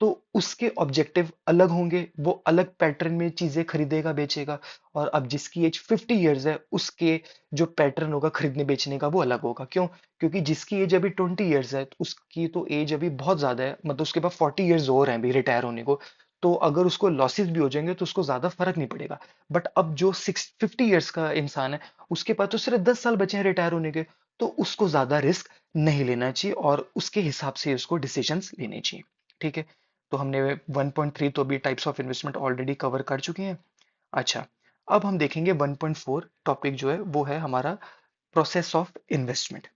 तो उसके ऑब्जेक्टिव अलग होंगे, वो अलग पैटर्न में चीजें खरीदेगा बेचेगा। और अब जिसकी एज 50 ईयर्स है, उसके जो पैटर्न होगा खरीदने बेचने का वो अलग होगा। क्यों? क्योंकि जिसकी एज अभी 20 ईयर्स है तो उसकी तो एज अभी बहुत ज्यादा है, मतलब उसके पास 40 ईयर्स और हैं अभी रिटायर होने को। तो अगर उसको लॉसेस भी हो जाएंगे तो उसको ज्यादा फर्क नहीं पड़ेगा। बट अब जो 50 ईयर्स का इंसान है, उसके पास तो सिर्फ 10 साल बचे हैं रिटायर होने के, तो उसको ज्यादा रिस्क नहीं लेना चाहिए और उसके हिसाब से उसको डिसीजंस लेने चाहिए। ठीक है। तो हमने 1.3 तो भी types of investment already cover कर चुके हैं। अच्छा, अब हम देखेंगे 1.4 टॉपिक जो है वो है हमारा process of investment.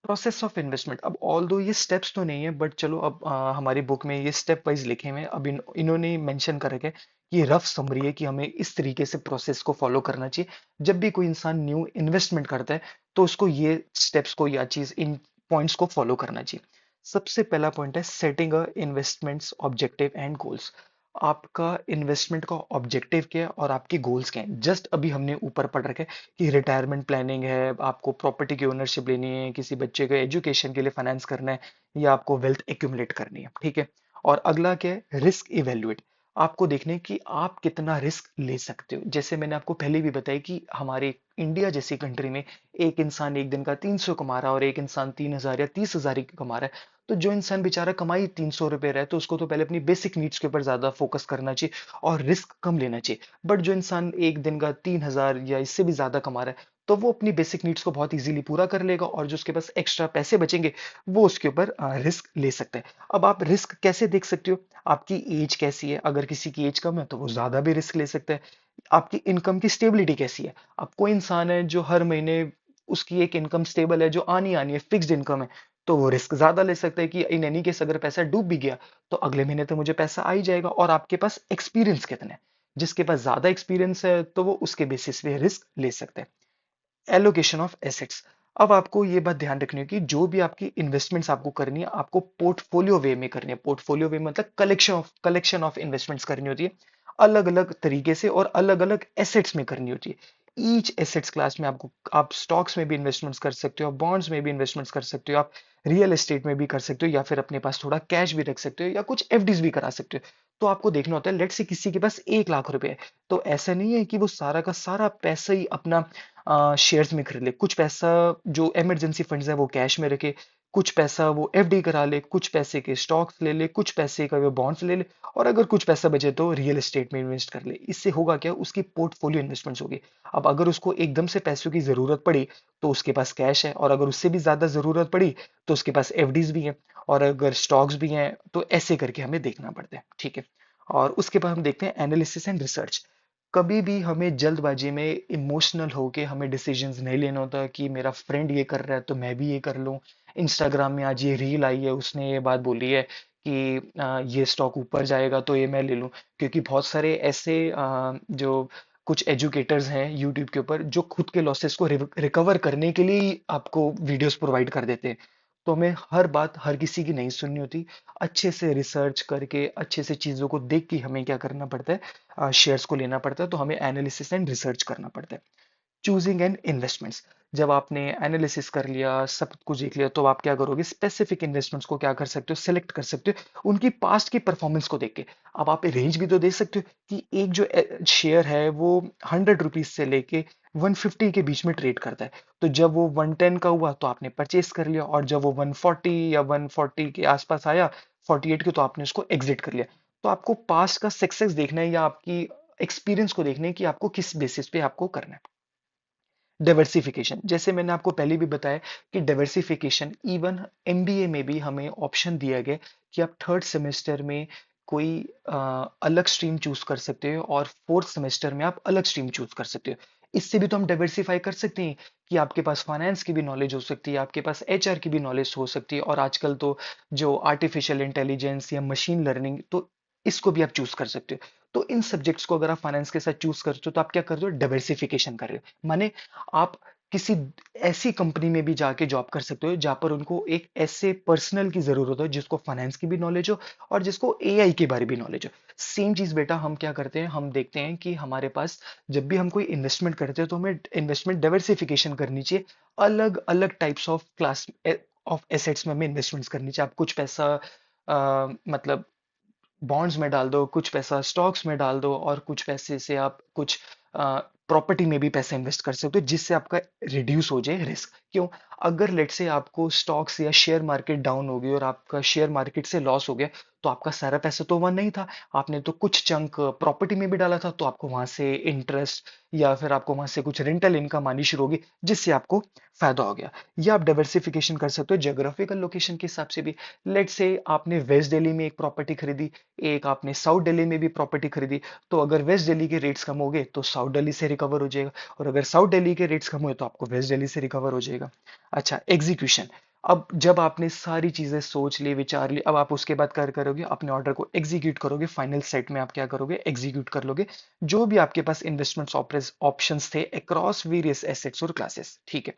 Process of investment, अब ऑल दो ये स्टेप्स तो नहीं है, बट चलो अब हमारी बुक में ये स्टेप वाइज लिखे हुए हैं। अब इन्होंने मेंशन कर रखे हैं कि ये रफ समरी है कि हमें इस तरीके से प्रोसेस को फॉलो करना चाहिए जब भी कोई इंसान न्यू इन्वेस्टमेंट करता है, तो उसको ये स्टेप्स को या चीज इन पॉइंट्स को फॉलो करना चाहिए। सबसे पहला पॉइंट है setting a investments objective and goals. आपका इन्वेस्टमेंट का ऑब्जेक्टिव क्या है और आपके गोल्स क्या हैं। जस्ट अभी हमने ऊपर पढ़ रखा है कि रिटायरमेंट प्लानिंग है, आपको प्रॉपर्टी की ओनरशिप लेनी है, किसी बच्चे के एजुकेशन के लिए फाइनेंस करना है, या आपको वेल्थ एक्यूमुलेट करनी है। ठीक है। और अगला क्या है, रिस्क इवेल्युएट। आपको देखने कि आप कितना रिस्क ले सकते हो। जैसे मैंने आपको पहले भी बताया कि हमारे इंडिया जैसी कंट्री में एक इंसान एक दिन का 300 कमा रहा है और एक इंसान 3,000 या 30,000 ही कमा रहा है। तो जो इंसान बेचारा कमाई 300 रुपए रहा है, तो उसको तो पहले अपनी बेसिक नीड्स के ऊपर ज्यादा फोकस करना चाहिए और रिस्क कम लेना चाहिए। बट जो इंसान एक दिन का 3,000 या इससे भी ज्यादा कमा रहा है, तो वो अपनी बेसिक नीड्स को बहुत इजीली पूरा कर लेगा, और जो उसके पास एक्स्ट्रा पैसे बचेंगे वो उसके ऊपर रिस्क ले सकता है। अब आप रिस्क कैसे देख सकते हो, आपकी एज कैसी है। अगर किसी की एज कम है तो वो ज्यादा भी रिस्क ले सकता है। आपकी इनकम की स्टेबिलिटी कैसी है। अब कोई इंसान है जो हर महीने उसकी एक इनकम स्टेबल है, जो आनी आनी है, फिक्स्ड इनकम है, तो वो रिस्क ज्यादा ले सकता है कि इन एनी केस अगर पैसा डूब भी गया तो अगले महीने तो मुझे पैसा आ ही जाएगा। और आपके पास एक्सपीरियंस कितना है, जिसके पास ज्यादा एक्सपीरियंस है तो वो उसके बेसिस पे रिस्क ले सकते हैं। Allocation of assets. अब आपको ये बात ध्यान रखनी है कि जो भी आपकी इन्वेस्टमेंट्स आपको करनी है, आपको पोर्टफोलियो वे में करनी है। पोर्टफोलियो वे मतलब कलेक्शन ऑफ इन्वेस्टमेंट्स करनी होती है, अलग अलग तरीके से और अलग अलग एसेट्स में करनी होती है। ईच एसेट्स क्लास में आपको, आप स्टॉक्स में भी इन्वेस्टमेंट्स कर सकते हो, आप बॉन्ड्स में भी इन्वेस्टमेंट्स कर सकते हो, आप रियल एस्टेट में भी कर सकते हो, या फिर अपने पास थोड़ा कैश भी रख सकते हो, या कुछ एफडीज भी करा सकते हो। तो आपको देखना होता है, लेट से किसी के पास 1 लाख रुपए है, तो ऐसा नहीं है कि वो सारा का सारा पैसा ही अपना शेयर्स में खरीद ले। कुछ पैसा जो इमरजेंसी फंड्स है वो कैश में रखे, कुछ पैसा वो एफडी करा ले, कुछ पैसे के स्टॉक्स ले ले, कुछ पैसे का वो बॉन्ड्स ले ले, और अगर कुछ पैसा बचे तो रियल एस्टेट में इन्वेस्ट कर ले। इससे होगा क्या, उसकी पोर्टफोलियो इन्वेस्टमेंट्स होगी। अब अगर उसको एकदम से पैसों की जरूरत पड़ी तो उसके पास कैश है, और अगर उससे भी ज्यादा जरूरत पड़ी तो उसके पास एफडीज भी हैं, और अगर स्टॉक्स भी हैं, तो ऐसे करके हमें देखना पड़ता है, ठीक है। और उसके बाद हम देखते हैं एनालिसिस एंड रिसर्च। कभी भी हमें जल्दबाजी में इमोशनल होके हमें डिसीजंस नहीं लेना होता कि मेरा फ्रेंड ये कर रहा है तो मैं भी ये कर लूं। इंस्टाग्राम में आज ये रील आई है, उसने ये बात बोली है कि ये स्टॉक ऊपर जाएगा तो ये मैं ले लूं। क्योंकि बहुत सारे ऐसे जो कुछ एजुकेटर्स हैं यूट्यूब के ऊपर, जो खुद के लॉसेस को रिकवर करने के लिए ही आपको वीडियोस प्रोवाइड कर देते हैं। तो हमें हर बात हर किसी की नहीं सुननी होती। अच्छे से रिसर्च करके, अच्छे से चीज़ों को देख के हमें क्या करना पड़ता है, शेयर्स को लेना पड़ता है। तो हमें एनालिसिस एंड रिसर्च करना पड़ता है। Choosing and investments. जब आपने एनालिसिस कर लिया, सब कुछ देख लिया, तो आप क्या करोगे, स्पेसिफिक इन्वेस्टमेंट्स को क्या कर सकते हो, सेलेक्ट कर सकते हो उनकी पास्ट की परफॉर्मेंस को देख के। अब आप रेंज भी तो देख सकते हो कि एक जो शेयर है वो 100 रुपीज से लेके 150 के बीच में ट्रेड करता है। तो जब वो 110 का हुआ तो आपने परचेस कर लिया, और जब वो 140 या 140 के आसपास आया, 48 के, तो आपने उसको एग्जिट कर लिया। तो आपको पास्ट का सक्सेस देखना है, या आपकी एक्सपीरियंस को देखना है कि आपको किस बेसिस पे आपको करना है। डाइवर्सिफिकेशन, जैसे मैंने आपको पहले भी बताया कि डाइवर्सिफिकेशन इवन एमबीए में भी हमें ऑप्शन दिया गया कि आप थर्ड सेमेस्टर में कोई अलग स्ट्रीम चूज कर सकते हो, और फोर्थ सेमेस्टर में आप अलग स्ट्रीम चूज कर सकते हो। इससे भी तो हम डाइवर्सिफाई कर सकते हैं कि आपके पास फाइनेंस की भी नॉलेज हो सकती है, आपके पास एचआर की भी नॉलेज हो सकती है, और आजकल तो जो आर्टिफिशियल इंटेलिजेंस या मशीन लर्निंग, तो इसको भी आप चूज कर सकते हो। तो इन सब्जेक्ट्स को अगर आप फाइनेंस के साथ चूज करते हो तो आप क्या कर रहे हो, डाइवर्सिफिकेशन कर रहे हो। माने आप किसी ऐसी कंपनी में भी जाके जॉब कर सकते हो जहां पर उनको एक ऐसे पर्सनल की जरूरत हो जिसको फाइनेंस की भी नॉलेज हो, और जिसको एआई के बारे भी नॉलेज हो। सेम चीज बेटा हम क्या करते हैं, हम देखते हैं कि हमारे पास जब भी हम कोई इन्वेस्टमेंट करते हैं तो हमें इन्वेस्टमेंट डाइवर्सिफिकेशन करनी चाहिए। अलग अलग types of class of assets में हमें इन्वेस्टमेंट्स करनी चाहिए। आप कुछ पैसा मतलब बॉन्ड्स में डाल दो, कुछ पैसा स्टॉक्स में डाल दो, और कुछ पैसे से आप कुछ प्रॉपर्टी में भी पैसे इन्वेस्ट कर सकते हो, जिससे आपका रिड्यूस हो जाए रिस्क। क्यों? अगर लेट से आपको स्टॉक्स या शेयर मार्केट डाउन हो गई और आपका शेयर मार्केट से लॉस हो गया, तो आपका सारा पैसा तो वहां नहीं था। आपने तो कुछ चंक प्रॉपर्टी में भी डाला था, तो आपको वहां से इंटरेस्ट या फिर आपको वहां से कुछ रेंटल इनकम आनी शुरू होगी, जिससे आपको फायदा हो गया। या आप डाइवर्सिफिकेशन कर सकते हो ज्योग्राफिकल लोकेशन के हिसाब से भी। लेट से आपने वेस्ट दिल्ली में एक प्रॉपर्टी खरीदी, एक आपने साउथ दिल्ली में भी प्रॉपर्टी खरीदी, तो अगर वेस्ट दिल्ली के रेट्स कम हो गए तो साउथ दिल्ली से रिकवर हो जाएगा, और अगर साउथ दिल्ली के रेट्स कम हुए तो आपको वेस्ट दिल्ली से रिकवर हो जाएगा। अच्छा, एग्जीक्यूशन। अब जब आपने सारी चीजें सोच ली, विचार ली, अब आप उसके बाद क्या करोगे, अपने ऑर्डर को एग्जीक्यूट करोगे। फाइनल सेट में आप क्या करोगे, एग्जीक्यूट कर लोगे जो भी आपके पास इन्वेस्टमेंट ऑप्शंस थे अक्रॉस वेरियस एसेट्स और क्लासेस, ठीक है।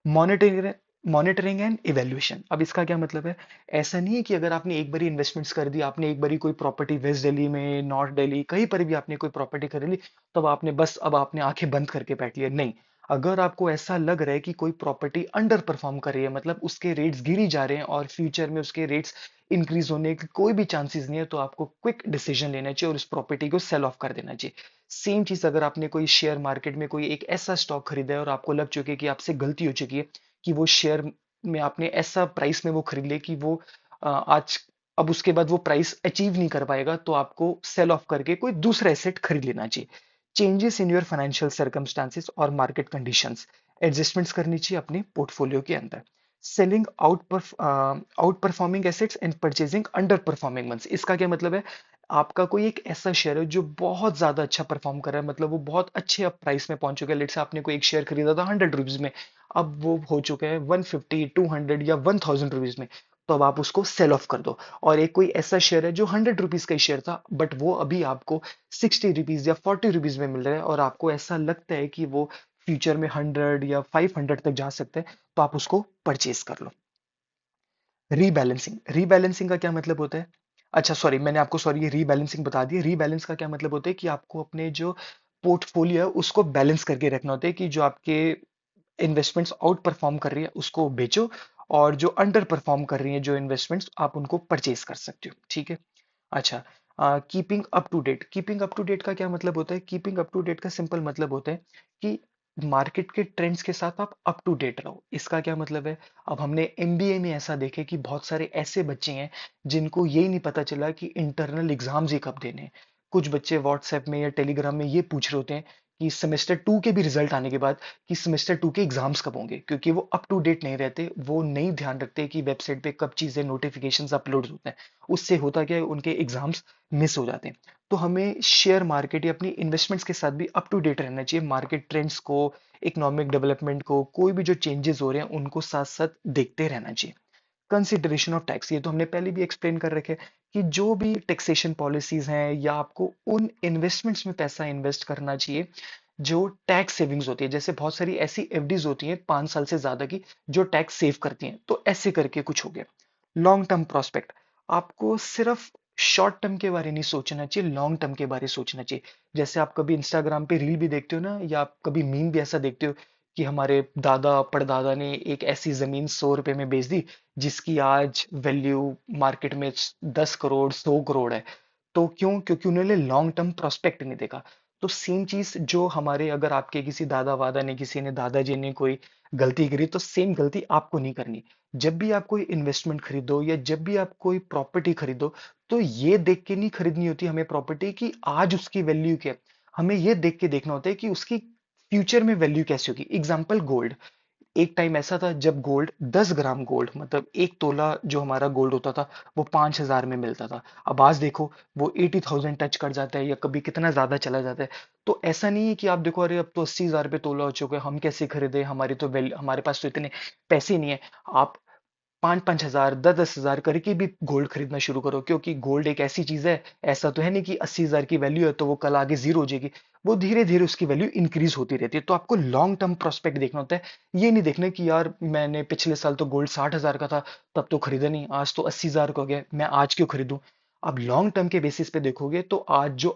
Monitoring monitoring and evaluation. अब इसका क्या मतलब है, ऐसा नहीं है कि अगर आपने एक बारी इन्वेस्टमेंट्स कर दी, आपने एक बारी कोई प्रॉपर्टी वेस्ट दिल्ली में, नॉर्थ दिल्ली, कहीं पर भी आपने कोई प्रॉपर्टी खरीद ली, तब आपने बस अब आपने आंखें बंद करके बैठ लिया, नहीं। अगर आपको ऐसा लग रहा है कि कोई प्रॉपर्टी अंडर परफॉर्म कर रही है, मतलब उसके रेट्स गिरी जा रहे हैं और फ्यूचर में उसके रेट्स इंक्रीज होने के कोई भी चांसेस नहीं है, तो आपको क्विक डिसीजन लेना चाहिए और उस प्रॉपर्टी को सेल ऑफ कर देना चाहिए। सेम चीज अगर आपने कोई शेयर मार्केट में कोई एक ऐसा स्टॉक खरीदा है और आपको लग चुके कि आपसे गलती हो चुकी है, कि वो शेयर में आपने ऐसा प्राइस में वो खरीद लिया कि वो आज, अब उसके बाद वो प्राइस अचीव नहीं कर पाएगा, तो आपको सेल ऑफ करके कोई दूसरा एसेट खरीद लेना चाहिए। Changes in your financial circumstances और मार्केट कंडीशंस, एडजस्टमेंट्स करनी चाहिए अपने पोर्टफोलियो के अंदर। Selling outperforming assets and purchasing underperforming ones. इसका क्या मतलब है, आपका कोई एक ऐसा शेयर है जो बहुत ज्यादा अच्छा परफॉर्म कर रहा है, मतलब वो बहुत अच्छे अब प्राइस में पहुंच चुका है। लेट से आपने कोई एक शेयर खरीदा था 100 रुपीज में, अब वो हो चुका है 150, 200 या 1000 रुपीज में, तो अब आप उसको सेल ऑफ कर दो। और एक कोई ऐसा शेयर है जो 100 रुपीज का ही शेयर था, बट वो अभी आपको 60 रुपीज या 40 रुपीज में मिल रहा है, और आपको ऐसा लगता है कि वो फ्यूचर में 100 या 500 तक जा सकता है, तो आप उसको परचेज कर लो। रीबैलेंसिंग, रीबैलेंसिंग का क्या मतलब होता है, अच्छा सॉरी, मैंने आपको सॉरी ये रीबैलेंसिंग बता दी। रीबैलेंस का क्या मतलब होता है कि आपको अपने जो पोर्टफोलियो है उसको बैलेंस करके रखना होता है कि जो आपके इन्वेस्टमेंट्स आउट परफॉर्म कर रही है उसको बेचो, और जो अंडर परफॉर्म कर रही हैं जो इन्वेस्टमेंट्स आप उनको परचेज कर सकते हो। ठीक है। अच्छा, keeping up to date. Keeping up to date का क्या मतलब होता है? कीपिंग अप टू डेट का सिंपल मतलब होता है कि मार्केट के ट्रेंड्स के साथ आप अप टू डेट रहो। इसका क्या मतलब है? अब हमने एमबीए में ऐसा देखे कि बहुत सारे ऐसे बच्चे हैं जिनको यही नहीं पता चला कि इंटरनल एग्जाम्स ही कब देने हैं। कुछ बच्चे व्हाट्सएप में या टेलीग्राम में ये पूछ रहे होते हैं कि सेमेस्टर टू के भी रिजल्ट आने के बाद कि सेमेस्टर टू के एग्जाम्स कब होंगे, क्योंकि वो अप टू डेट नहीं रहते, वो नहीं ध्यान रखते कि वेबसाइट पे कब चीजें नोटिफिकेशंस अपलोड होते हैं। उससे होता क्या है, उनके एग्जाम्स मिस हो जाते हैं। तो हमें शेयर मार्केट या अपनी इन्वेस्टमेंट्स के साथ भी अप टू डेट रहना चाहिए, मार्केट ट्रेंड्स को, इकोनॉमिक डेवलपमेंट को, कोई भी जो चेंजेस हो रहे हैं उनको साथ साथ देखते रहना चाहिए। कंसिडरेशन ऑफ टैक्स, ये तो हमने पहले भी एक्सप्लेन कर रखे हैं कि जो भी टैक्सेशन पॉलिसीज हैं या आपको उन इन्वेस्टमेंट्स में पैसा इन्वेस्ट करना चाहिए जो टैक्स सेविंग्स होती है। जैसे बहुत सारी ऐसी एफडीज होती हैं 5 साल से ज्यादा की जो टैक्स सेव करती हैं, तो ऐसे करके कुछ हो गया। लॉन्ग टर्म प्रोस्पेक्ट, आपको सिर्फ शॉर्ट टर्म के बारे नहीं सोचना चाहिए, लॉन्ग टर्म के बारे सोचना चाहिए। जैसे आप कभी इंस्टाग्राम पे रील भी देखते हो ना, या आप कभी मीम भी ऐसा देखते हो कि हमारे दादा परदादा ने एक ऐसी जमीन 100 रुपए में बेच दी जिसकी आज वैल्यू मार्केट में 10 करोड़ 100 करोड़ है। तो क्यों? क्योंकि उन्होंने लॉन्ग टर्म प्रोस्पेक्ट नहीं देखा। तो सेम चीज जो हमारे, अगर आपके किसी दादा वादा ने, किसी ने दादाजी ने कोई गलती करी, तो सेम गलती आपको नहीं करनी। जब भी आप कोई इन्वेस्टमेंट खरीदो या जब भी आप कोई प्रॉपर्टी खरीदो, तो ये देख के नहीं खरीदनी होती हमें प्रॉपर्टी कि आज उसकी वैल्यू क्या है। हमें ये देख के देखना होता है कि उसकी फ्यूचर में वैल्यू कैसी होगी। Example gold. एक टाइम ऐसा था जब गोल्ड, 10 ग्राम गोल्ड मतलब 1 तोला जो हमारा गोल्ड होता था, वो 5,000 में मिलता था। अब आज देखो वो 80,000 टच कर जाता है या कभी कितना ज्यादा चला जाता है। तो ऐसा नहीं है कि आप देखो अरे अब तो 80,000 पे तोला हो चुका है, हम कैसे खरीदे, हमारी तो वैल्यू, हमारे पास तो इतने पैसे नहीं है। आप 5-5 हजार 10-10 हजार करके भी गोल्ड खरीदना शुरू करो, क्योंकि गोल्ड एक ऐसी चीज है, ऐसा तो है नहीं कि 80,000 की वैल्यू है तो वो कल आगे जीरो हो जाएगी। वो धीरे धीरे उसकी वैल्यू इंक्रीज होती रहती है। तो आपको लॉन्ग टर्म प्रोस्पेक्ट देखना होता है। ये नहीं देखना कि यार मैंने पिछले साल तो गोल्ड 60,000 का था, तब तो खरीदा नहीं, आज तो 80,000 का हो गया, मैं आज क्यों खरीदूं। आप लॉन्ग टर्म के बेसिस पे देखोगे तो आज जो